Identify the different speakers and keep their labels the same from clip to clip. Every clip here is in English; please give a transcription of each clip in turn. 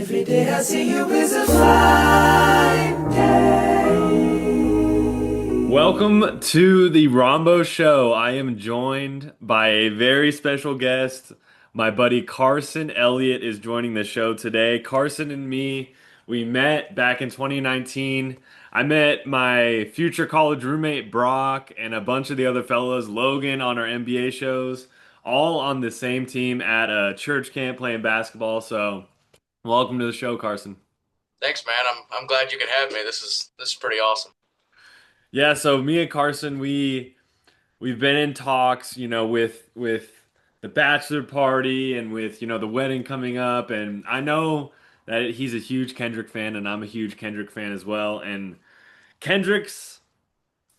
Speaker 1: Every day I see you is a fine day. Welcome to the Rombough Show. I am joined by a very special guest. My buddy Carson Elliott is joining the show today. Carson and me, we met back in 2019. I met my future college roommate Brock and a bunch of the other fellows, Logan, on our NBA shows, all on the same team at a church camp playing basketball. So, welcome to the show, Carson.
Speaker 2: Thanks, man. I'm glad you could have me. This is pretty awesome.
Speaker 1: Yeah, so me and Carson, we've been in talks, with the bachelor party and with, the wedding coming up, and I know that he's a huge Kendrick fan and I'm a huge Kendrick fan as well. And Kendrick's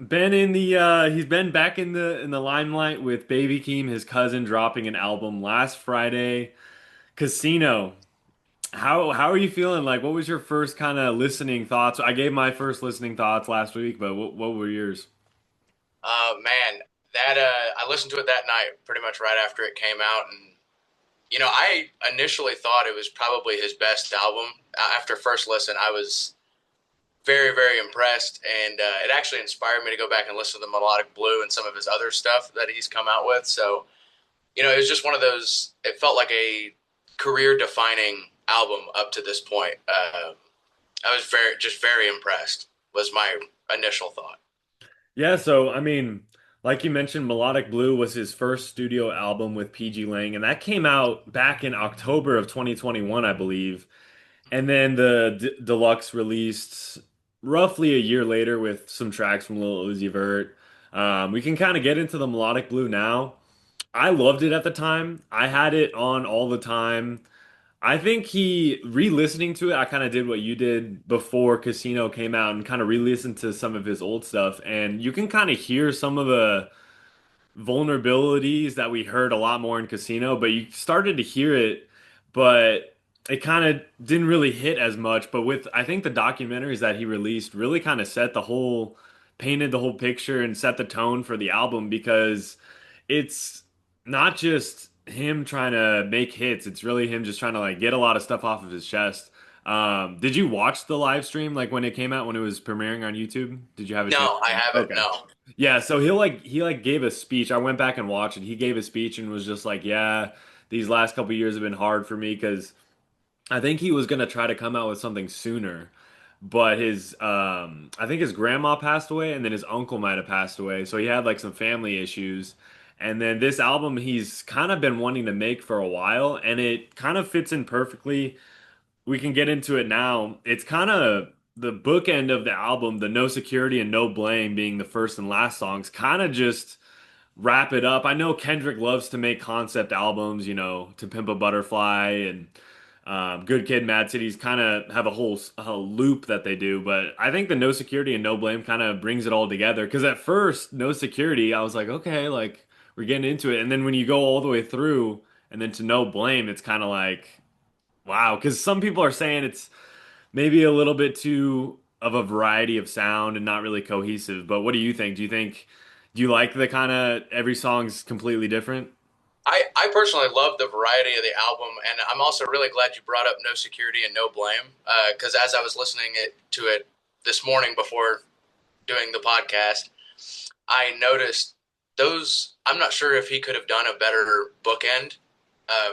Speaker 1: been in the he's been back in the limelight with Baby Keem, his cousin, dropping an album last Friday, Casino. How are you feeling? Like, what was your first kind of listening thoughts? I gave my first listening thoughts last week, but what were yours?
Speaker 2: Man, that I listened to it that night, pretty much right after it came out, and I initially thought it was probably his best album. After first listen, I was very, very impressed, and it actually inspired me to go back and listen to the Melodic Blue and some of his other stuff that he's come out with. So, it was just one of those. It felt like a career-defining album up to this point. I was very impressed. Was my initial thought.
Speaker 1: Yeah, so I mean, like you mentioned, Melodic Blue was his first studio album with PG Lang, and that came out back in October of 2021, I believe. And then the deluxe released roughly a year later with some tracks from Lil Uzi Vert. We can kind of get into the Melodic Blue now. I loved it at the time. I had it on all the time. I think he re-listening to it, I kind of did what you did before Casino came out and kind of re-listened to some of his old stuff, and you can kind of hear some of the vulnerabilities that we heard a lot more in Casino, but you started to hear it, but it kind of didn't really hit as much. But with I think the documentaries that he released really kind of painted the whole picture and set the tone for the album because it's not just him trying to make hits, it's really him just trying to like get a lot of stuff off of his chest. Did you watch the live stream like when it came out when it was premiering on YouTube? Did you have a chance?
Speaker 2: No, I haven't.
Speaker 1: Okay.
Speaker 2: No.
Speaker 1: Yeah, so he gave a speech. I went back and watched it. He gave a speech and was just like, "Yeah, these last couple years have been hard for me because I think he was gonna try to come out with something sooner, but his I think his grandma passed away and then his uncle might have passed away, so he had like some family issues. And then this album he's kind of been wanting to make for a while, and it kind of fits in perfectly. We can get into it now. It's kind of the bookend of the album, the No Security and No Blame being the first and last songs, kind of just wrap it up. I know Kendrick loves to make concept albums, To Pimp a Butterfly and Good Kid, Mad Cities kind of have a loop that they do, but I think the No Security and No Blame kind of brings it all together. Because at first, No Security, I was like, okay, like we're getting into it, and then when you go all the way through, and then to No Blame, it's kind of like, wow. Because some people are saying it's maybe a little bit too of a variety of sound and not really cohesive. But what do you think? Do you like the kind of every song's completely different?
Speaker 2: I personally love the variety of the album, and I'm also really glad you brought up No Security and No Blame, because as I was listening to it this morning before doing the podcast, I noticed those. I'm not sure if he could have done a better bookend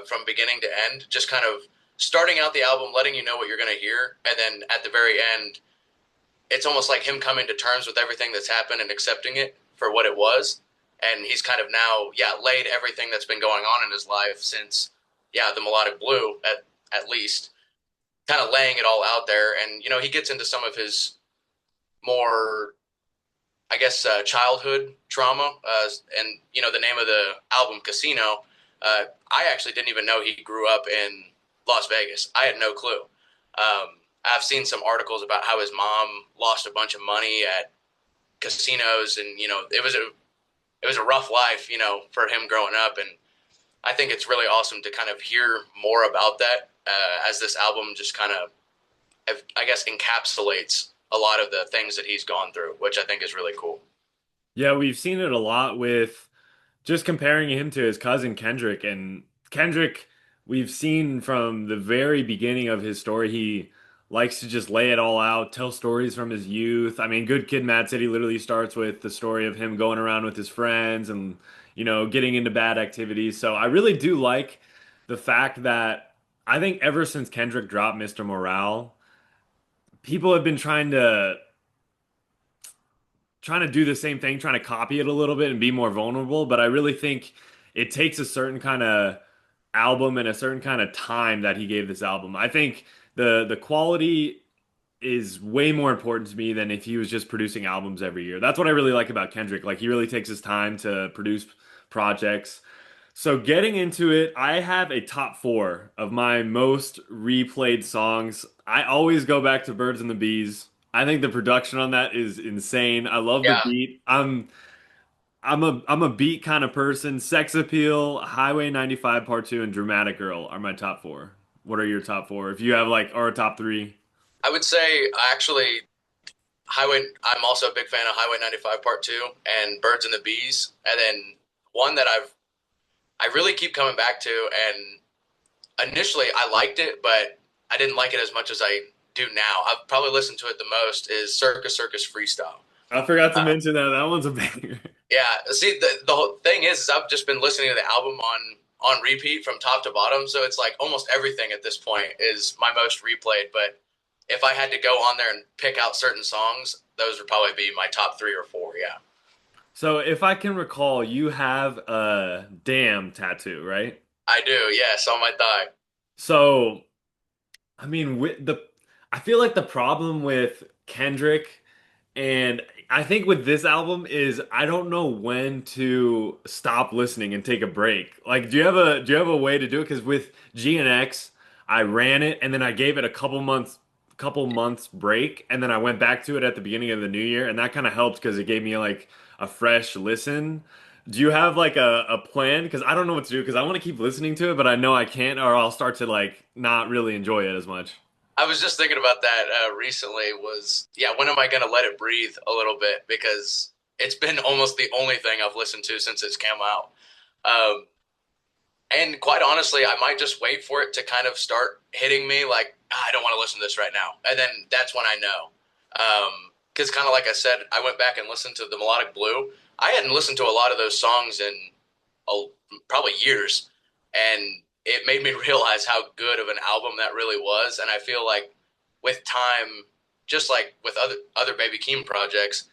Speaker 2: from beginning to end, just kind of starting out the album, letting you know what you're going to hear, and then at the very end, it's almost like him coming to terms with everything that's happened and accepting it for what it was. And he's kind of now, laid everything that's been going on in his life since, the Melodic Blue, at least, kind of laying it all out there. And, he gets into some of his more, I guess, childhood trauma. And, the name of the album, Casino, I actually didn't even know he grew up in Las Vegas. I had no clue. I've seen some articles about how his mom lost a bunch of money at casinos, and it was a rough life, for him growing up. And I think it's really awesome to kind of hear more about that as this album just kind of, I guess, encapsulates a lot of the things that he's gone through, which I think is really cool.
Speaker 1: Yeah, we've seen it a lot with just comparing him to his cousin Kendrick. And Kendrick we've seen from the very beginning of his story, he likes to just lay it all out, tell stories from his youth. I mean, Good Kid, Mad City literally starts with the story of him going around with his friends and, getting into bad activities. So I really do like the fact that I think ever since Kendrick dropped Mr. Morale, people have been trying to do the same thing, trying to copy it a little bit and be more vulnerable. But I really think it takes a certain kind of album and a certain kind of time that he gave this album. I think the quality is way more important to me than if he was just producing albums every year. That's what I really like about Kendrick. Like he really takes his time to produce projects. So getting into it, I have a top four of my most replayed songs. I always go back to Birds and the Bees. I think the production on that is insane. I love the
Speaker 2: Yeah,
Speaker 1: beat. I'm a beat kind of person. Sex Appeal, Highway 95 Part 2, and Dramatic Girl are my top four. What are your top four? If you have like or a top three.
Speaker 2: I would say actually Highway. I'm also a big fan of Highway 95 Part Two and Birds and the Bees, and then one that I really keep coming back to. And initially, I liked it, but I didn't like it as much as I do now. I've probably listened to it the most is Circus Circus Freestyle.
Speaker 1: I forgot to
Speaker 2: Uh,
Speaker 1: mention that. That one's a banger.
Speaker 2: yeah, see, the whole thing is I've just been listening to the album on repeat from top to bottom, so it's like almost everything at this point is my most replayed. But if I had to go on there and pick out certain songs, those would probably be my top three or four. Yeah,
Speaker 1: So if I can recall, you have a damn tattoo, right?
Speaker 2: I do. Yes, on my thigh.
Speaker 1: So I mean, I feel like the problem with Kendrick and I think with this album is I don't know when to stop listening and take a break. Like, do you have a way to do it? Because with GNX, I ran it and then I gave it a couple months break, and then I went back to it at the beginning of the new year, and that kind of helped because it gave me like a fresh listen. Do you have like a plan? Because I don't know what to do because I want to keep listening to it, but I know I can't, or I'll start to like not really enjoy it as much.
Speaker 2: I was just thinking about that recently. Was yeah, when am I going to let it breathe a little bit? Because it's been almost the only thing I've listened to since it's come out. Um, and quite honestly, I might just wait for it to kind of start hitting me like, "Ah, I don't want to listen to this right now. And then that's when I know. Because kind of like I said, I went back and listened to the Melodic Blue. I hadn't listened to a lot of those songs in oh, probably years. And it made me realize how good of an album that really was. And I feel like with time, just like with other Baby Keem projects,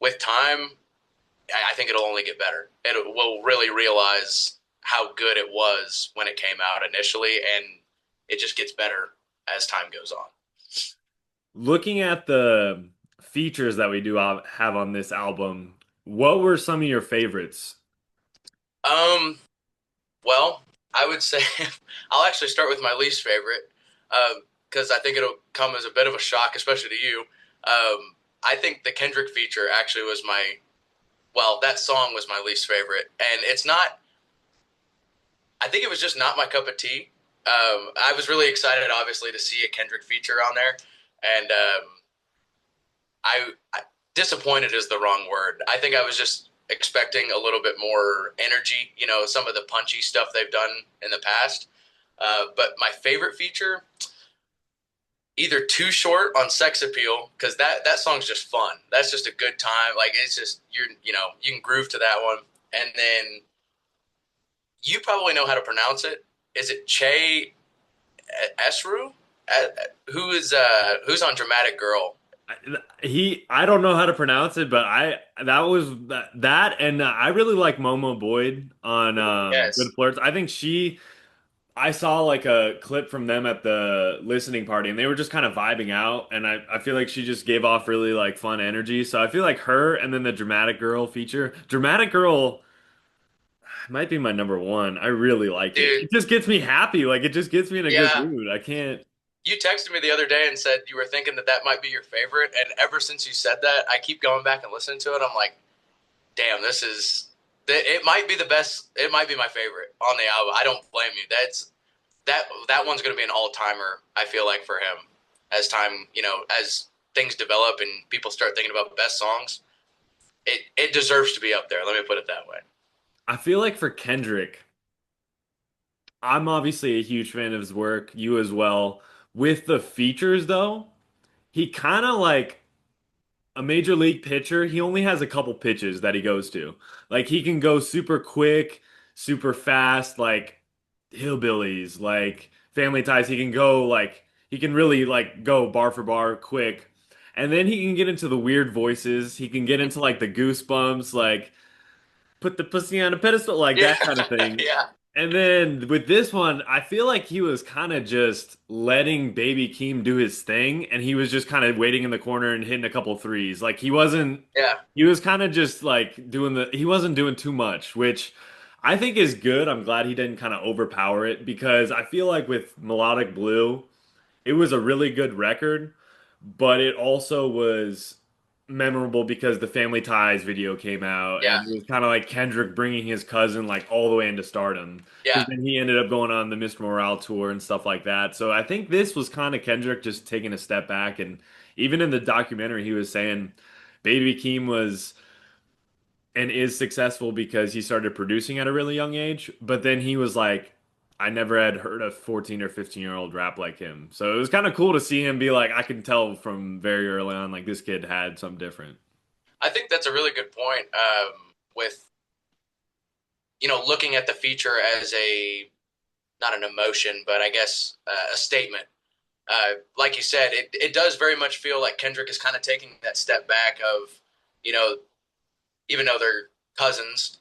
Speaker 2: with time, I think it'll only get better. It will really realize how good it was when it came out initially, and it just gets better as time goes on.
Speaker 1: Looking at the features that we do have on this album, what were some of your favorites?
Speaker 2: Um, well, I would say I'll actually start with my least favorite because I think it'll come as a bit of a shock, especially to you. I think the Kendrick feature actually was that song was my least favorite, and it's not. I think it was just not my cup of tea. I was really excited, obviously, to see a Kendrick feature on there, and I disappointed is the wrong word. I think I was just expecting a little bit more energy. You know, some of the punchy stuff they've done in the past. But my favorite feature, either Too Short on Sex Appeal, because that song's just fun. That's just a good time. Like it's just you can groove to that one. And then you probably know how to pronounce it. Is it Che Esru? Who's on Dramatic Girl?
Speaker 1: I don't know how to pronounce it, but that was that, and I really like Momo Boyd on Good
Speaker 2: Yes,
Speaker 1: Flirts. I saw like a clip from them at the listening party, and they were just kind of vibing out, and I feel like she just gave off really like fun energy. So I feel like her, and then the Dramatic Girl feature, Dramatic Girl might be my number one. I really like it.
Speaker 2: dude.
Speaker 1: It just gets me happy. Like it just gets me in a good
Speaker 2: Yeah,
Speaker 1: mood. I can't.
Speaker 2: you texted me the other day and said you were thinking that might be your favorite, and ever since you said that, I keep going back and listening to it. I'm like, damn, this is. It might be the best. It might be my favorite on the album. I don't blame you. That one's going to be an all timer. I feel like for him, as time as things develop and people start thinking about best songs, it deserves to be up there. Let me put it that way.
Speaker 1: I feel like for Kendrick. I'm obviously a huge fan of his work, you as well. With the features though, he kind of like a major league pitcher, he only has a couple pitches that he goes to. Like he can go super quick, super fast, like hillbillies, like family ties. He can go like he can really like go bar for bar quick. And then he can get into the weird voices. He can get into like the goosebumps, like put the pussy on a pedestal, like
Speaker 2: Yeah,
Speaker 1: that kind of thing.
Speaker 2: yeah,
Speaker 1: And then with this one, I feel like he was kind of just letting Baby Keem do his thing, and he was just kind of waiting in the corner and hitting a couple threes. Like
Speaker 2: yeah,
Speaker 1: he was kind of just like he wasn't doing too much, which I think is good. I'm glad he didn't kind of overpower it because I feel like with Melodic Blue, it was a really good record, but it also was memorable because the Family Ties video came out,
Speaker 2: yeah,
Speaker 1: and it was kind of like Kendrick bringing his cousin like all the way into stardom.
Speaker 2: yeah.
Speaker 1: Because then he ended up going on the Mr. Morale tour and stuff like that. So I think this was kind of Kendrick just taking a step back, and even in the documentary, he was saying Baby Keem was and is successful because he started producing at a really young age. But then he was like, I never had heard a 14 or 15-year-old rap like him. So it was kind of cool to see him be like, I can tell from very early on, like this kid had something different.
Speaker 2: I think that's a really good point. With looking at the feature as a not an emotion, but I guess a statement. Like you said, it does very much feel like Kendrick is kind of taking that step back of, you know, even though they're cousins,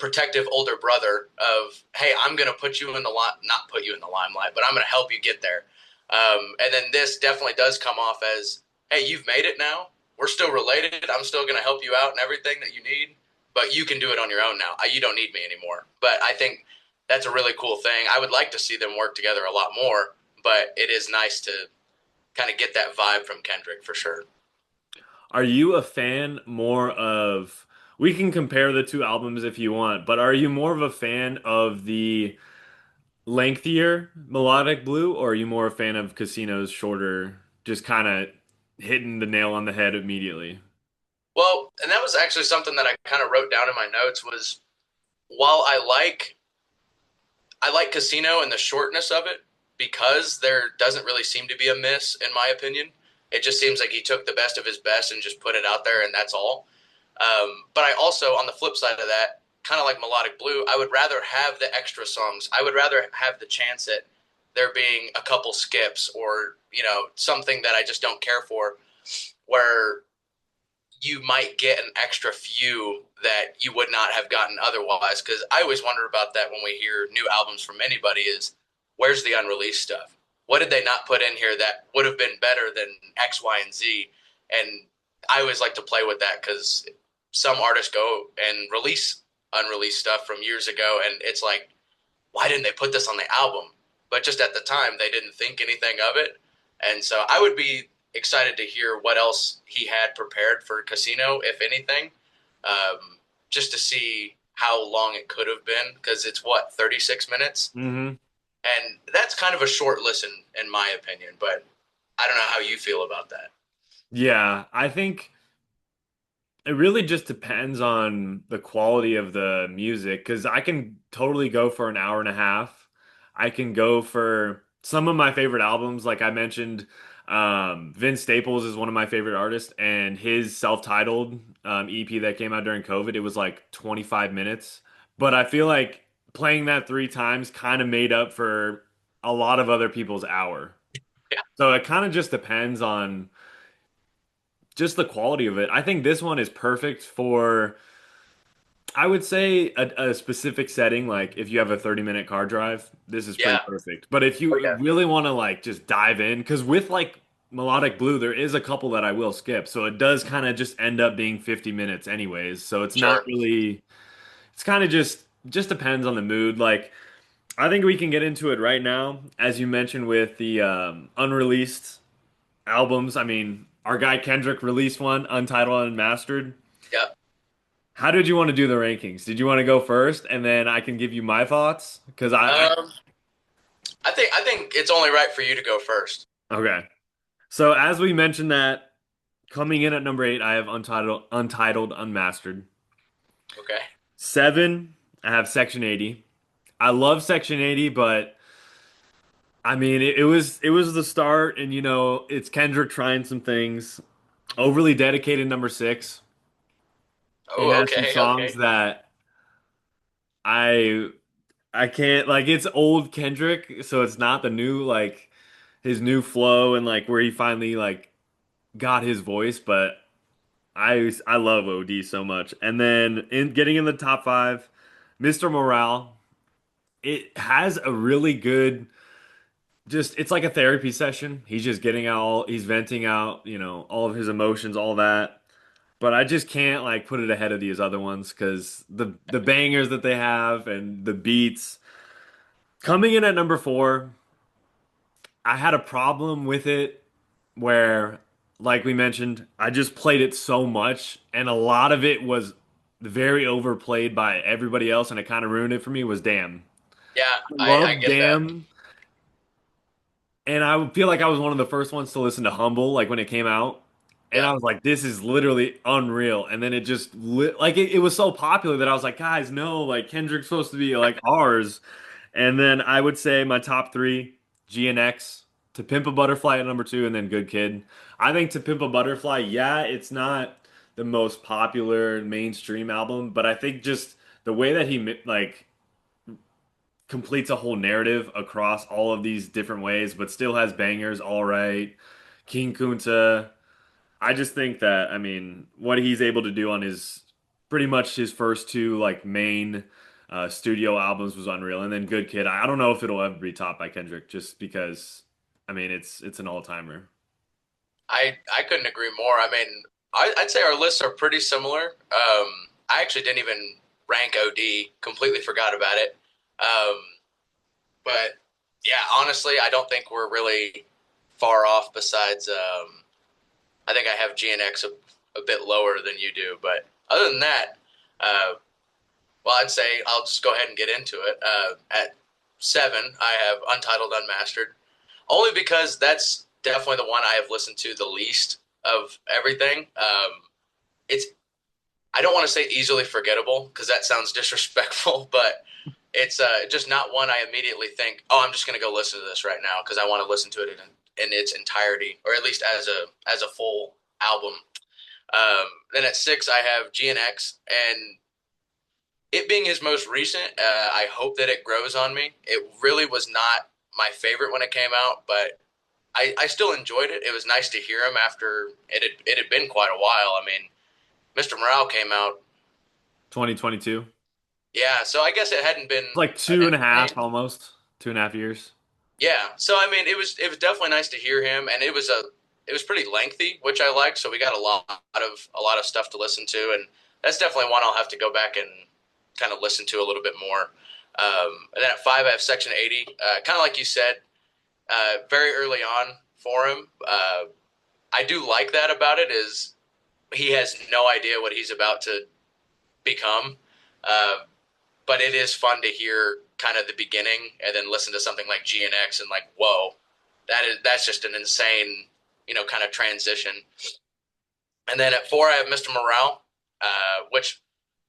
Speaker 2: protective older brother of, hey, I'm going to put you in the not put you in the limelight, but I'm going to help you get there. And then this definitely does come off as, hey, you've made it now. We're still related. I'm still going to help you out and everything that you need, but you can do it on your own now. You don't need me anymore. But I think that's a really cool thing. I would like to see them work together a lot more, but it is nice to kind of get that vibe from Kendrick for sure.
Speaker 1: Are you a fan more of, we can compare the two albums if you want, but are you more of a fan of the lengthier Melodic Blue, or are you more a fan of Casino's shorter, just kind of hitting the nail on the head immediately?
Speaker 2: Well, and that was actually something that I kind of wrote down in my notes was while I like Casino and the shortness of it because there doesn't really seem to be a miss in my opinion. It just seems like he took the best of his best and just put it out there and that's all. But I also, on the flip side of that, kind of like Melodic Blue, I would rather have the extra songs. I would rather have the chance at there being a couple skips or, something that I just don't care for where you might get an extra few that you would not have gotten otherwise. Because I always wonder about that when we hear new albums from anybody is where's the unreleased stuff? What did they not put in here that would have been better than X, Y, and Z? And I always like to play with that because some artists go and release unreleased stuff from years ago, and it's like, why didn't they put this on the album? But just at the time, they didn't think anything of it. And so I would be excited to hear what else he had prepared for Casino, if anything, just to see how long it could have been because it's what 36 minutes,
Speaker 1: Hmm.
Speaker 2: and that's kind of a short listen in my opinion. But I don't know how you feel about that.
Speaker 1: Yeah, I think it really just depends on the quality of the music because I can totally go for an hour and a half. I can go for some of my favorite albums, like I mentioned. Vince Staples is one of my favorite artists, and his self-titled EP that came out during COVID, it was like 25 minutes. But I feel like playing that three times kind of made up for a lot of other people's hour.
Speaker 2: Yeah,
Speaker 1: So it kind of just depends on just the quality of it. I think this one is perfect for, I would say, a specific setting. Like if you have a 30-minute car drive, this is pretty
Speaker 2: yeah,
Speaker 1: perfect. But if
Speaker 2: oh,
Speaker 1: you
Speaker 2: yeah,
Speaker 1: really want to like just dive in, because with like Melodic Blue, there is a couple that I will skip. So it does kind of just end up being 50 minutes anyways. So it's not
Speaker 2: sure,
Speaker 1: really, it's kind of just depends on the mood. Like I think we can get into it right now, as you mentioned with the unreleased albums. I mean, our guy Kendrick released one, Untitled Unmastered.
Speaker 2: yeah.
Speaker 1: How did you want to do the rankings? Did you want to go first, and then I can give you my thoughts? Because
Speaker 2: Um, I think it's only right for you to go first.
Speaker 1: okay. So as we mentioned that coming in at number 8, I have Untitled Unmastered.
Speaker 2: Okay,
Speaker 1: 7, I have Section 80. I love Section 80, but I mean, it was the start, and it's Kendrick trying some things. Overly dedicated number six. It
Speaker 2: Oh,
Speaker 1: has some
Speaker 2: okay,
Speaker 1: songs
Speaker 2: okay.
Speaker 1: that I I can't like. It's old Kendrick, so it's not the new like his new flow and like where he finally like got his voice. But I love OD so much. And then in getting in the top five, Mr. Morale. It has a really good. Just it's like a therapy session. He's just getting out he's venting out, all of his emotions, all that. But I just can't like put it ahead of these other ones because the bangers that they have and the beats. Coming in at number four, I had a problem with it where, like we mentioned, I just played it so much and a lot of it was very overplayed by everybody else and it kind of ruined it for me was Damn.
Speaker 2: Yeah,
Speaker 1: I
Speaker 2: I
Speaker 1: love
Speaker 2: get that.
Speaker 1: Damn. And I would feel like I was one of the first ones to listen to Humble, like when it came out. And
Speaker 2: Yeah.
Speaker 1: I was like, this is literally unreal. And then it just like it was so popular that I was like, guys, no, like Kendrick's supposed to be like ours. And then I would say my top three, GNX, To Pimp a Butterfly at number two, and then Good Kid. I think To Pimp a Butterfly, yeah, it's not the most popular mainstream album, but I think just the way that he like completes a whole narrative across all of these different ways, but still has bangers, all right. King Kunta. I just think that, I mean, what he's able to do on his pretty much his first two like main studio albums was unreal. And then Good Kid, I don't know if it'll ever be topped by Kendrick just because I mean it's an all-timer.
Speaker 2: I couldn't agree more. I mean, I'd say our lists are pretty similar. I actually didn't even rank OD. Completely forgot about it. Um, but yeah, honestly, I don't think we're really far off. Besides, I think I have GNX a bit lower than you do. But other than that, uh, well, I'd say I'll just go ahead and get into it. At seven, I have Untitled Unmastered, only because that's definitely the one I have listened to the least of everything. It's I don't want to say easily forgettable because that sounds disrespectful, but it's just not one I immediately think, oh, I'm just going to go listen to this right now because I want to listen to it in its entirety, or at least as a full album. Then at six, I have GNX, and it being his most recent, I hope that it grows on me. It really was not my favorite when it came out, but I still enjoyed it. It was nice to hear him after it had been quite a while. I mean, Mr. Morale came out,
Speaker 1: 2022. It's
Speaker 2: yeah, so I guess it hadn't been
Speaker 1: like
Speaker 2: an
Speaker 1: two and a half
Speaker 2: insane.
Speaker 1: almost, 2.5 years.
Speaker 2: Yeah, so I mean, it was definitely nice to hear him, and it was pretty lengthy, which I liked. So we got a lot of stuff to listen to, and that's definitely one I'll have to go back and kind of listen to a little bit more. And then at five, I have Section 80, kind of like you said, very early on for him. I do like that about it is he has no idea what he's about to become. Uh, but it is fun to hear kind of the beginning and then listen to something like GNX and like, whoa, that's just an insane, kind of transition. And then at four, I have Mr. Morale, which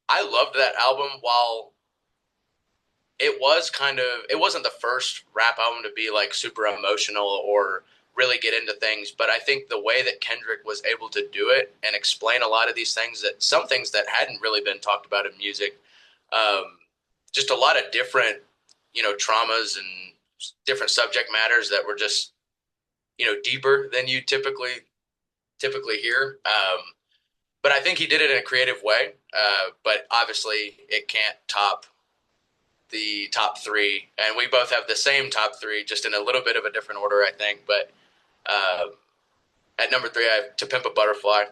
Speaker 2: I loved that album. While it wasn't the first rap album to be like super emotional or really get into things, but I think the way that Kendrick was able to do it and explain a lot of these things, that some things that hadn't really been talked about in music, um, just a lot of different, traumas and different subject matters that were just, deeper than you typically hear. But I think he did it in a creative way. But obviously, it can't top the top three, and we both have the same top three, just in a little bit of a different order, I think. But uh, at number three, I have To Pimp a Butterfly,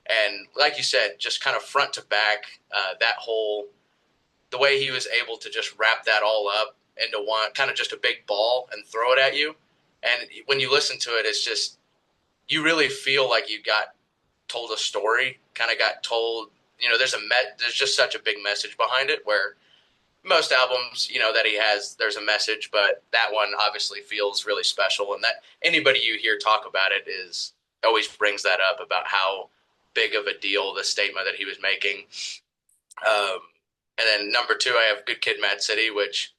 Speaker 2: and like you said, just kind of front to back, that whole the way he was able to just wrap that all up into one kind of just a big ball and throw it at you. And when you listen to it, it's just you really feel like you got told a story, kind of got told. There's just such a big message behind it. Where most albums, that he has, there's a message, but that one obviously feels really special. And that anybody you hear talk about it is always brings that up about how big of a deal the statement that he was making. Um, and then number two, I have Good Kid, Mad City, which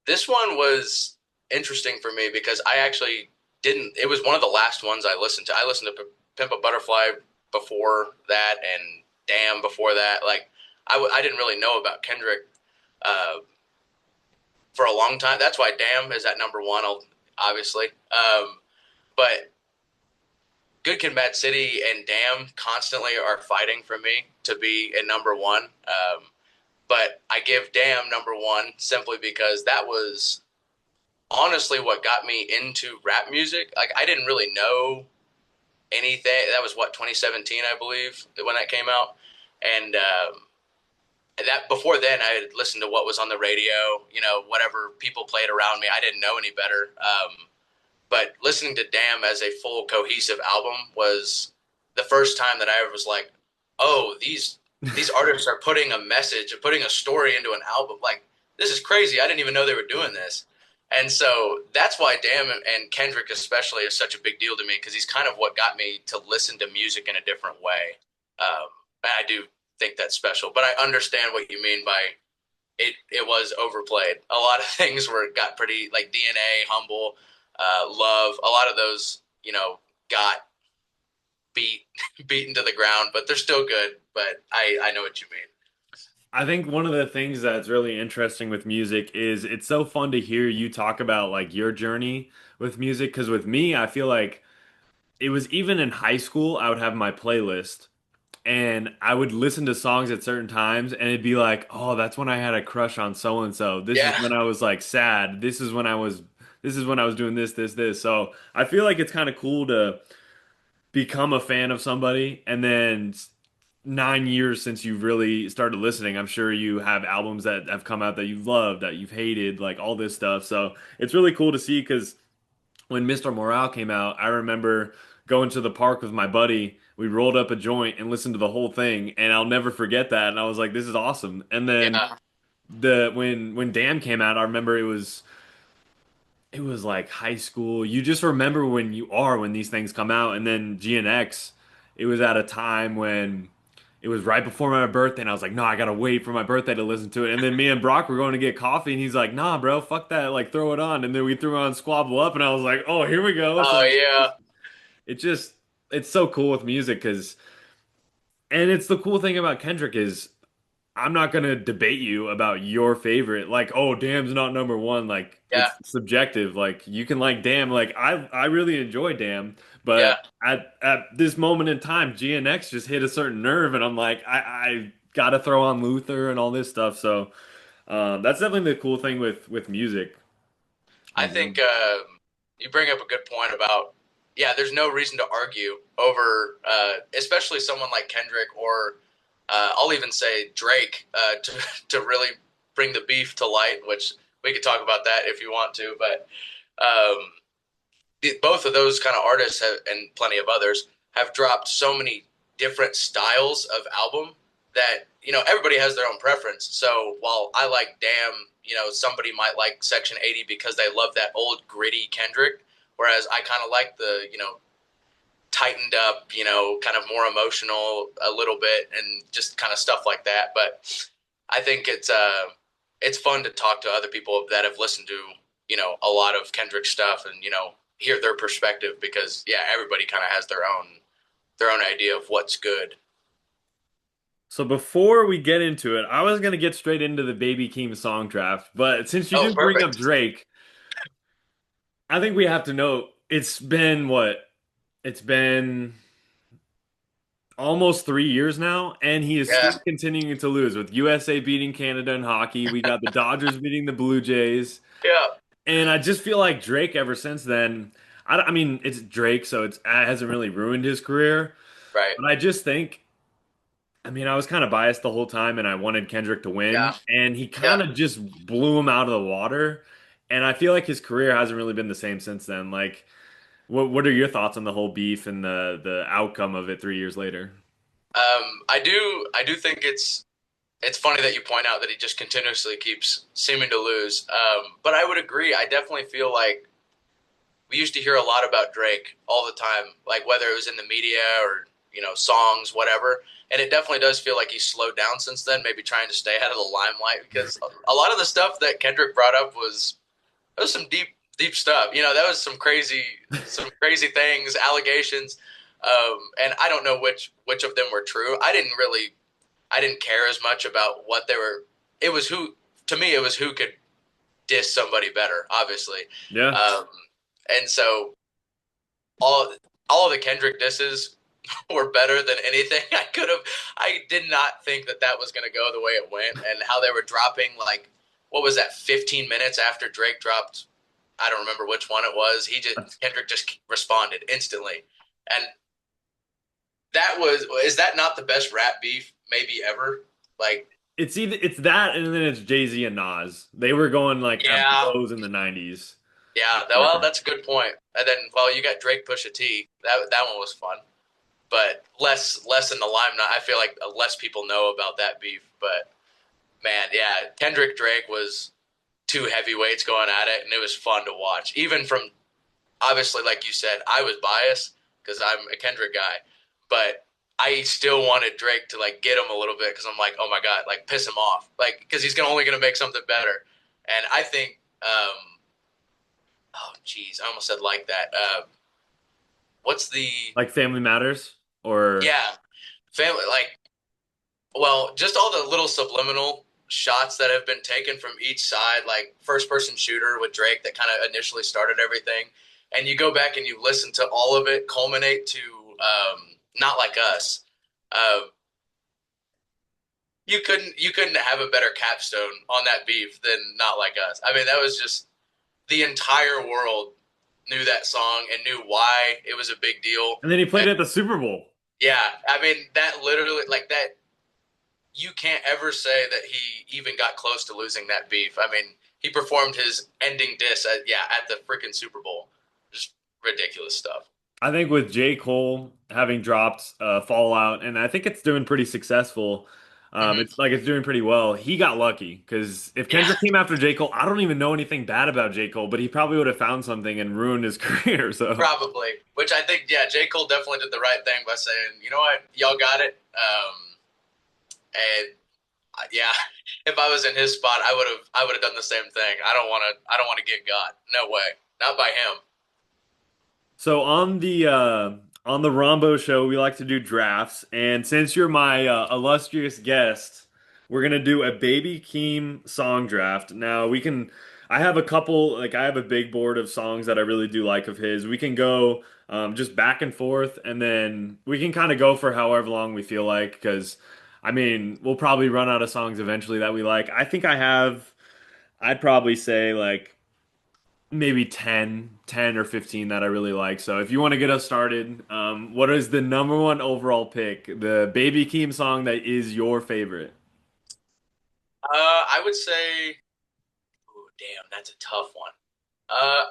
Speaker 2: This one was interesting for me because I actually didn't. It was one of the last ones I listened to. I listened to Pimp a Butterfly before that, and Damn before that. Like I didn't really know about Kendrick uh, for a long time. That's why Damn is at number one, obviously. But Good Kid, Mad City and Damn constantly are fighting for me to be at number one. But I give Damn number one simply because that was honestly what got me into rap music. Like I didn't really know anything. That was what 2017, I believe, when that came out, and that before then I had listened to what was on the radio. Whatever people played around me. I didn't know any better. But listening to Damn as a full cohesive album was the first time that I was like, oh, these artists are putting a message, putting a story into an album. Like this is crazy. I didn't even know they were doing this. And so that's why Damn and Kendrick especially is such a big deal to me because he's kind of what got me to listen to music in a different way. And I do think that's special, but I understand what you mean by it was overplayed. A lot of things got pretty like DNA, Humble, Love. A lot of those, got beat beaten to the ground, but they're still good. But I know what you mean.
Speaker 1: I think one of the things that's really interesting with music is it's so fun to hear you talk about like your journey with music. Because with me, I feel like it was even in high school, I would have my playlist and I would listen to songs at certain times and it'd be like, oh, that's when I had a crush on so and so. This is
Speaker 2: Yeah,
Speaker 1: when I was like sad. This is when I was doing this. So I feel like it's kind of cool to become a fan of somebody and then 9 years since you've really started listening, I'm sure you have albums that have come out that you've loved, that you've hated, like all this stuff. So it's really cool to see because when Mr. Morale came out, I remember going to the park with my buddy. We rolled up a joint and listened to the whole thing, and I'll never forget that. And I was like, "This is awesome." And then
Speaker 2: yeah,
Speaker 1: the when Damn came out, I remember it was like high school. You just remember when these things come out, and then GNX. It was at a time when it was right before my birthday, and I was like, "No, I gotta wait for my birthday to listen to it." And then me and Brock were going to get coffee, and he's like, "Nah, bro, fuck that. Like, throw it on." And then we threw on Squabble Up, and I was like, "Oh, here we go." So
Speaker 2: oh yeah,
Speaker 1: it just it's so cool with music because, and it's the cool thing about Kendrick is I'm not gonna debate you about your favorite. Like, oh, Damn's not number one. Like,
Speaker 2: yeah,
Speaker 1: it's subjective. Like, you can like Damn. Like, I really enjoy Damn,
Speaker 2: yeah.
Speaker 1: but at this moment in time, GNX just hit a certain nerve, and I'm like, I gotta throw on Luther and all this stuff. So, that's definitely the cool thing with music.
Speaker 2: I think you bring up a good point about yeah. There's no reason to argue over, especially someone like Kendrick or I'll even say Drake to to really bring the beef to light. Which we could talk about that if you want to, but um, both of those kind of artists have, and plenty of others have dropped so many different styles of album that everybody has their own preference. So while I like Damn, somebody might like Section 80 because they love that old gritty Kendrick, whereas I kind of like the tightened up, kind of more emotional a little bit and just kind of stuff like that. But I think it's fun to talk to other people that have listened to a lot of Kendrick stuff and hear their perspective because yeah, everybody kind of has their own idea of what's good.
Speaker 1: So before we get into it, I was gonna get straight into the Baby Keem song draft, but since you
Speaker 2: Oh,
Speaker 1: did bring up
Speaker 2: perfect.
Speaker 1: Drake, I think we have to know it's been what? It's been almost 3 years now, and he is
Speaker 2: Yeah,
Speaker 1: still continuing to lose with USA beating Canada in hockey. We got the Dodgers beating the Blue Jays,
Speaker 2: yeah,
Speaker 1: and I just feel like Drake ever since then. I mean, it's Drake, so it hasn't really ruined his career,
Speaker 2: right.
Speaker 1: but I just think. I mean, I was kind of biased the whole time, and I wanted Kendrick to
Speaker 2: Yeah,
Speaker 1: win, and he
Speaker 2: yeah.
Speaker 1: kind of just blew him out of the water. And I feel like his career hasn't really been the same since then. Like, what are your thoughts on the whole beef and the outcome of it 3 years later?
Speaker 2: I do think it's funny that you point out that he just continuously keeps seeming to lose. But I would agree. I definitely feel like we used to hear a lot about Drake all the time, like whether it was in the media or songs, whatever. And it definitely does feel like he's slowed down since then, maybe trying to stay out of the limelight because a lot of the stuff that Kendrick brought up was some deep stuff. That was some crazy things, allegations, and I don't know which of them were true. I didn't care as much about what they were. It was who to me it was who could diss somebody better, obviously,
Speaker 1: Yeah.
Speaker 2: um, and so all all of the Kendrick disses were better than anything I could have. I did not think that was going to go the way it went, and how they were dropping like what was that 15 minutes after Drake dropped. I don't remember which one it was. Kendrick just responded instantly, and that was is that not the best rap beef maybe ever? Like,
Speaker 1: It's that and then it's Jay-Z and Nas. They were going like at
Speaker 2: yeah,
Speaker 1: blows in the 90s.
Speaker 2: yeah. Well, that's a good point. And then, well, you got Drake Pusha T. That one was fun, but less in the limelight. I feel like less people know about that beef. But man, yeah, Kendrick Drake was two heavyweights going at it, and it was fun to watch. Even from obviously, like you said, I was biased because I'm a Kendrick guy, but I still wanted Drake to like get him a little bit because I'm like, oh my god, like piss him off, like because he's only going to make something better. And I think, oh geez, I almost said like that. What's the
Speaker 1: Like Family Matters or
Speaker 2: yeah family like well just all the little subliminal shots that have been taken from each side, like first person shooter with Drake that kind of initially started everything, and you go back and you listen to all of it culminate to Not Like Us. Uh, you couldn't have a better capstone on that beef than Not Like Us. I mean, that was just the entire world knew that song and knew why it was a big deal.
Speaker 1: and then he played
Speaker 2: And
Speaker 1: it at the Super Bowl.
Speaker 2: yeah, I mean that literally like that you can't ever say that he even got close to losing that beef. I mean, he performed his ending diss at the freaking Super Bowl. Just ridiculous stuff.
Speaker 1: I think with J. Cole having dropped Fallout, and I think it's doing pretty successful.
Speaker 2: Hmm.
Speaker 1: It's doing pretty well. He got lucky because if
Speaker 2: Yeah,
Speaker 1: Kendrick came after J. Cole, I don't even know anything bad about J. Cole, but he probably would have found something and ruined his career. So
Speaker 2: probably. Which I think, yeah, J. Cole definitely did the right thing by saying, you know what, y'all got it. And yeah, if I was in his spot, I would have done the same thing. I don't want to get got. No way, not by him.
Speaker 1: So on the Rombo show, we like to do drafts, and since you're my illustrious guest, we're gonna do a Baby Keem song draft. Now we can. I have a couple, like I have a big board of songs that I really do like of his. We can go just back and forth, and then we can kind of go for however long we feel like, because I mean we'll probably run out of songs eventually that we like. I think I have. I'd probably say like maybe 10 or 15 that I really like. So if you want to get us started, what is the number one overall pick? The Baby Keem song that is your favorite.
Speaker 2: I would say, ooh, damn, that's a tough one.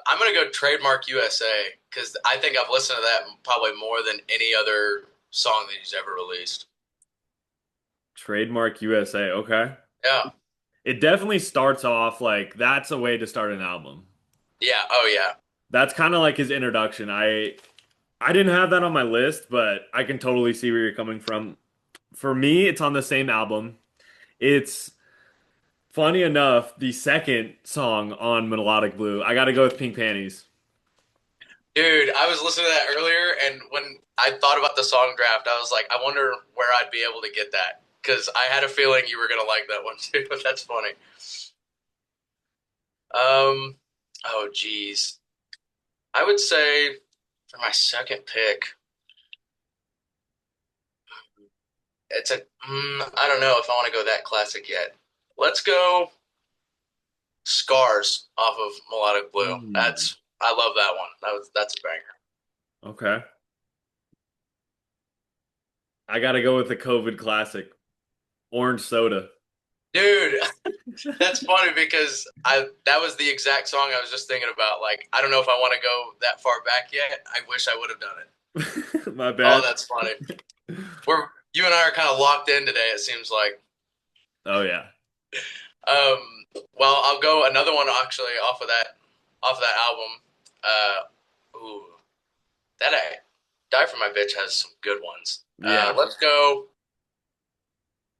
Speaker 2: I'm gonna go Trademark USA because I think I've listened to that probably more than any other song that he's ever released.
Speaker 1: Trademark USA. Okay.
Speaker 2: Yeah,
Speaker 1: It definitely starts off like that's a way to start an album.
Speaker 2: yeah, oh yeah.
Speaker 1: That's kind of like his introduction. I didn't have that on my list, but I can totally see where you're coming from. For me, it's on the same album. It's funny enough, the second song on Melodic Blue. I got to go with Pink Panties.
Speaker 2: Dude, I was listening to that earlier, and when I thought about the song draft, I was like, I wonder where I'd be able to get that because I had a feeling you were gonna like that one too. That's funny. Um, oh geez, I would say for my second pick, I don't know if I want to go that classic yet. Let's go Scars off of Melodic Blue.
Speaker 1: Mm,
Speaker 2: I love that one. That's a banger.
Speaker 1: okay. I got to go with the COVID classic, Orange Soda.
Speaker 2: Dude, that's funny because I that was the exact song I was just thinking about. Like, I don't know if I want to go that far back yet. I wish I would have done it.
Speaker 1: My
Speaker 2: Oh,
Speaker 1: bad.
Speaker 2: that's funny. We're You and I are kind of locked in today. It seems like.
Speaker 1: Oh yeah.
Speaker 2: Well, I'll go another one actually off of that album. Ooh, that I Die for My Bitch has some good ones.
Speaker 1: Yeah.
Speaker 2: Let's go.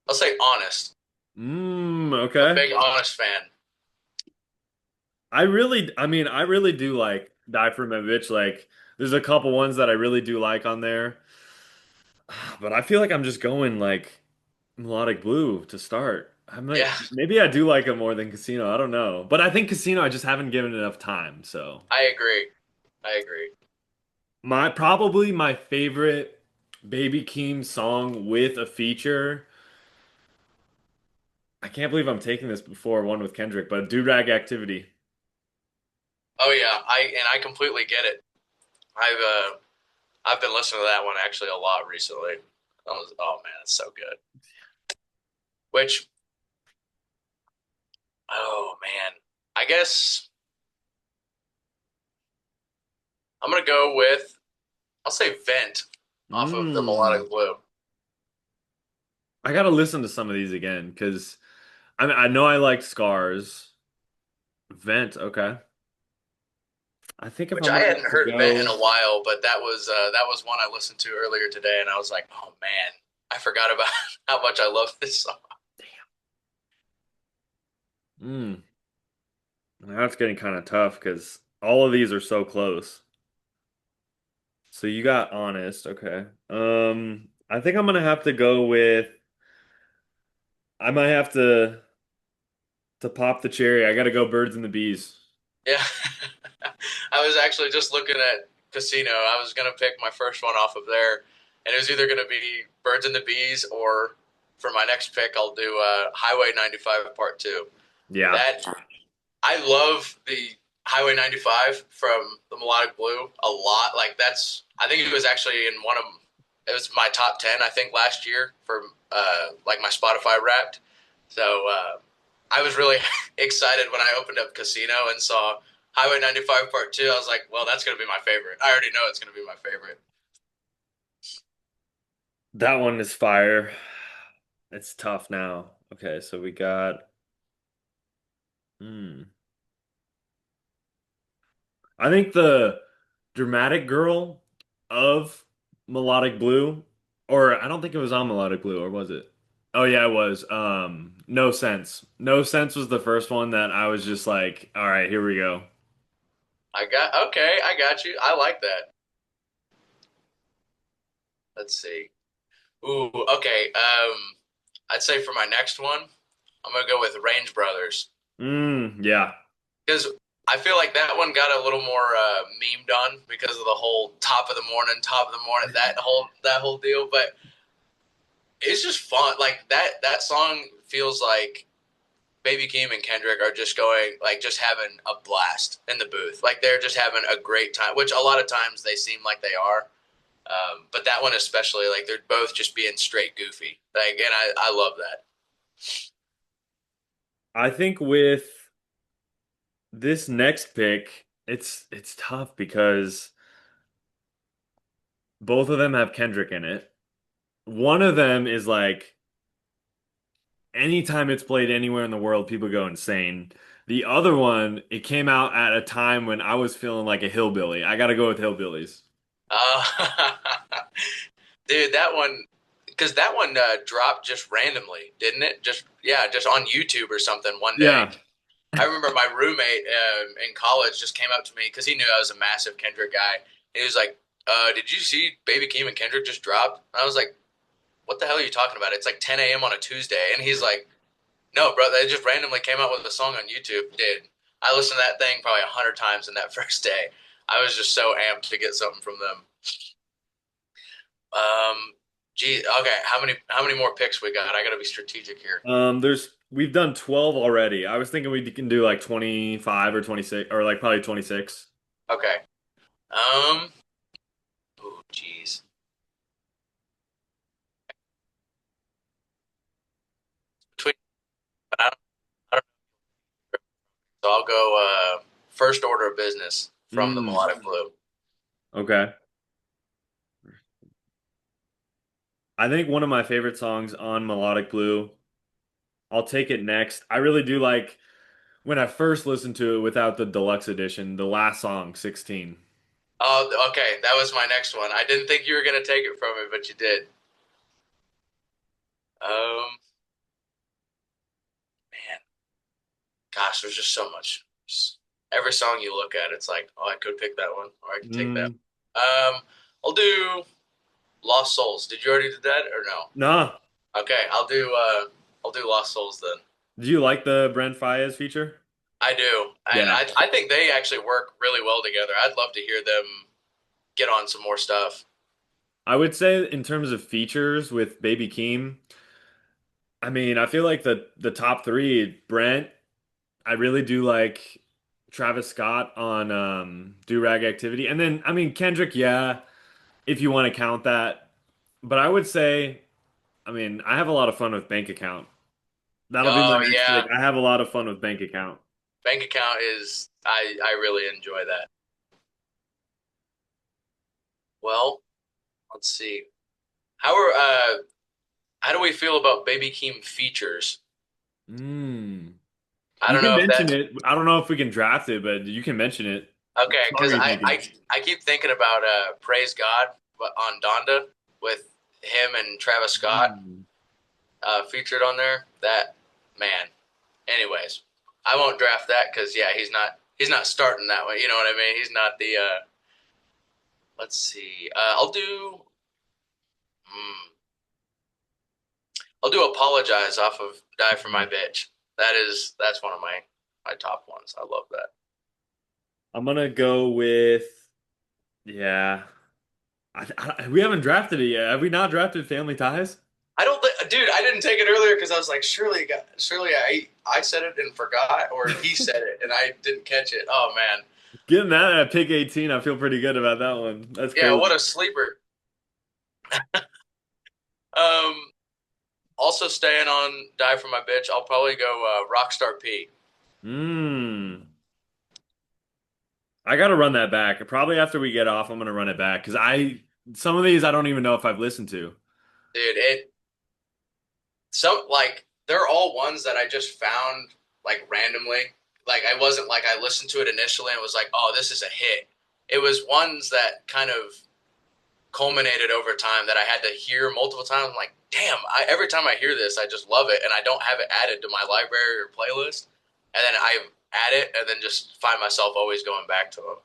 Speaker 2: I'll say Honest. I'm a
Speaker 1: Okay.
Speaker 2: big Honest fan.
Speaker 1: I really do like Die for My Bitch. Like, there's a couple ones that I really do like on there. But I feel like I'm just going like Melodic Blue to start. I might
Speaker 2: Yeah,
Speaker 1: maybe I do like it more than Casino. I don't know. But I think Casino I just haven't given it enough time. So
Speaker 2: I agree. I agree.
Speaker 1: my probably my favorite Baby Keem song with a feature. I can't believe I'm taking this before one with Kendrick, but Do Rag Activity.
Speaker 2: Oh yeah, I completely get it. I've been listening to that one actually a lot recently. Oh man, it's so good. Which oh man, I guess I'm gonna go with I'll say Vent off of the
Speaker 1: Mm.
Speaker 2: Melodic Blue.
Speaker 1: I gotta listen to some of these again because I know I like Scars. Vent, okay. I think if
Speaker 2: Which
Speaker 1: I'm
Speaker 2: I
Speaker 1: gonna
Speaker 2: hadn't
Speaker 1: have to
Speaker 2: heard Vent in
Speaker 1: go,
Speaker 2: a while, but that was one I listened to earlier today, and I was like, oh man, I forgot about how much I love this song.
Speaker 1: mm, that's getting kind of tough because all of these are so close. So you got Honest, okay. I think I'm gonna have to go with. I might have to pop the cherry. I gotta go Birds and the Bees.
Speaker 2: Yeah, I was actually just looking at Casino. I was gonna pick my first one off of there, and it was either gonna be Birds and the Bees or for my next pick, I'll do Highway 95 Part Two.
Speaker 1: Yeah,
Speaker 2: That I love the Highway 95 from the Melodic Blue a lot. Like that's I think it was actually in one of it was my top 10 I think last year for like my Spotify Wrapped. So I was really excited when I opened up Casino and saw Highway 95 Part 2. I was like, well, that's going to be my favorite. I already know it's going to be my favorite.
Speaker 1: that one is fire. It's tough now. Okay, so we got. Hmm. I think the dramatic girl of Melodic Blue, or I don't think it was on Melodic Blue, or was it? Oh yeah, it was. No Sense. No Sense was the first one that I was just like, all right, here we go.
Speaker 2: I got you. I like that. Let's see. Ooh, okay. I'd say for my next one, I'm gonna go with Range Brothers
Speaker 1: Yeah.
Speaker 2: because I feel like that one got a little more memed on because of the whole top of the morning, that whole deal. But it's just fun. Like that song feels like Baby Keem and Kendrick are just going like just having a blast in the booth. Like they're just having a great time, which a lot of times they seem like they are. But that one especially, like they're both just being straight goofy. Like, and I love that.
Speaker 1: I think with this next pick, it's tough because both of them have Kendrick in it. One of them is like anytime it's played anywhere in the world, people go insane. The other one, it came out at a time when I was feeling like a hillbilly. I gotta go with Hillbillies.
Speaker 2: Uh, dude, that one, because that one dropped just randomly, didn't it? Just yeah, just on YouTube or something one day.
Speaker 1: Yeah.
Speaker 2: I remember my roommate in college just came up to me because he knew I was a massive Kendrick guy. He was like, "Did you see Baby Keem and Kendrick just dropped?" And I was like, "What the hell are you talking about? It's like 10 a.m. on a Tuesday." And he's like, "No, bro, they just randomly came out with a song on YouTube." Dude, I listened to that thing probably 100 times in that first day. I was just so amped to get something from them. Gee, okay, how many more picks we got? I got to be strategic here.
Speaker 1: We've done 12 already. I was thinking we can do like 25 or 26 or like probably 26.
Speaker 2: Okay. Um. Oh, geez. Between, I don't So I'll go first order of business from the
Speaker 1: Mm,
Speaker 2: Melodic Blue.
Speaker 1: okay. I think one of my favorite songs on Melodic Blue, I'll take it next. I really do like when I first listened to it without the deluxe edition, the last song, 16.
Speaker 2: Oh, okay. That was my next one. I didn't think you were gonna take it from me, but you did. Um, Man, gosh, there's just so much. Every song you look at, it's like, oh, I could pick that one, or I could take that.
Speaker 1: Mm,
Speaker 2: I'll do Lost Souls. Did you already do that or no?
Speaker 1: nah.
Speaker 2: Okay, I'll do Lost Souls then.
Speaker 1: Do you like the Brent Faiyaz feature?
Speaker 2: I do, and
Speaker 1: Yeah.
Speaker 2: I think they actually work really well together. I'd love to hear them get on some more stuff.
Speaker 1: I would say in terms of features with Baby Keem, I mean, I feel like the top three, Brent, I really do like Travis Scott on Do Rag Activity. And then I mean Kendrick, yeah, if you want to count that. But I would say, I mean, I have a lot of fun with Bank Account. That'll be my
Speaker 2: Oh
Speaker 1: next pick.
Speaker 2: yeah,
Speaker 1: I have a lot of fun with Bank Account.
Speaker 2: bank account is I really enjoy that. Well, let's see. How are how do we feel about Baby Keem features?
Speaker 1: Mm.
Speaker 2: I
Speaker 1: You
Speaker 2: don't
Speaker 1: can
Speaker 2: know if
Speaker 1: mention
Speaker 2: that
Speaker 1: it. I don't know if we can draft it, but you can mention it. What
Speaker 2: okay,
Speaker 1: song
Speaker 2: because
Speaker 1: are you thinking?
Speaker 2: I keep thinking about Praise God on Donda with him and Travis Scott
Speaker 1: Mm.
Speaker 2: featured on there. That man. Anyways, I won't draft that because yeah, he's not starting that way. You know what I mean? He's not the. Let's see. Hmm, I'll do apologize off of Die for My Bitch. That's one of my top ones. I love that.
Speaker 1: I'm gonna go with yeah. We haven't drafted it yet. Have we not drafted Family Ties?
Speaker 2: I don't think, dude. I didn't take it earlier because I was like, surely I said it and forgot, or he said it and I didn't catch it. Oh man,
Speaker 1: Getting that at pick 18, I feel pretty good about that one. That's
Speaker 2: yeah, what
Speaker 1: crazy.
Speaker 2: a sleeper. Um, Also staying on Die for My Bitch, I'll probably go Rockstar P.
Speaker 1: Mmm. I gotta run that back. Probably after we get off, I'm gonna run it back because some of these I don't even know if I've listened to.
Speaker 2: Dude, it some like they're all ones that I just found like randomly. Like I wasn't like I listened to it initially and was like, oh, this is a hit. It was ones that kind of culminated over time that I had to hear multiple times. I'm like, damn, every time I hear this, I just love it, and I don't have it added to my library or playlist. And then I add it, and then just find myself always going back to them.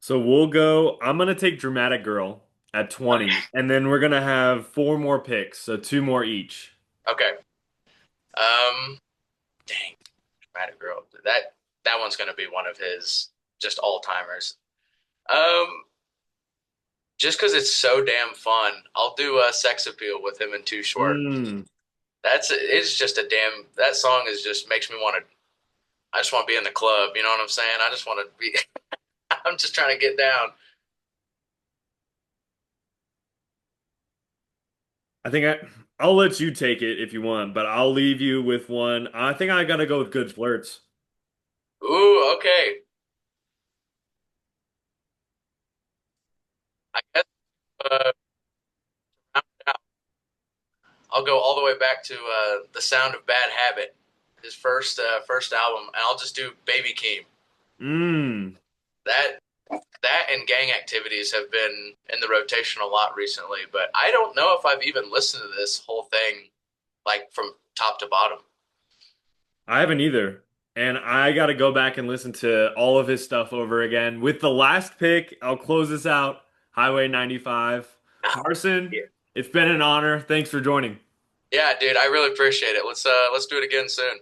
Speaker 1: So we'll go. I'm gonna take Dramatic Girl at 20, and then we're gonna have four more picks, so two more each.
Speaker 2: Okay. Um, Dang, Dramatic Girl. That one's gonna be one of his just all timers. Um, just because it's so damn fun, I'll do a Sex Appeal with him and Too Short.
Speaker 1: Mm.
Speaker 2: It's just a damn. That song is just makes me want to. I just want to be in the club. You know what I'm saying? I just want to be. I'm just trying to get down.
Speaker 1: I think I'll let you take it if you want, but I'll leave you with one. I think I gotta go with Good Flirts.
Speaker 2: Ooh, okay. I guess I'll go all the way back to the Sound of Bad Habit, his first album, and I'll just do Baby Keem.
Speaker 1: Mmm.
Speaker 2: That that and Gang Activities have been in the rotation a lot recently, but I don't know if I've even listened to this whole thing like from top to bottom.
Speaker 1: I haven't either. And I got to go back and listen to all of his stuff over again. With the last pick, I'll close this out. Highway 95. Carson,
Speaker 2: Yeah.
Speaker 1: it's been an honor. Thanks for joining.
Speaker 2: Yeah, dude, I really appreciate it. Let's do it again soon.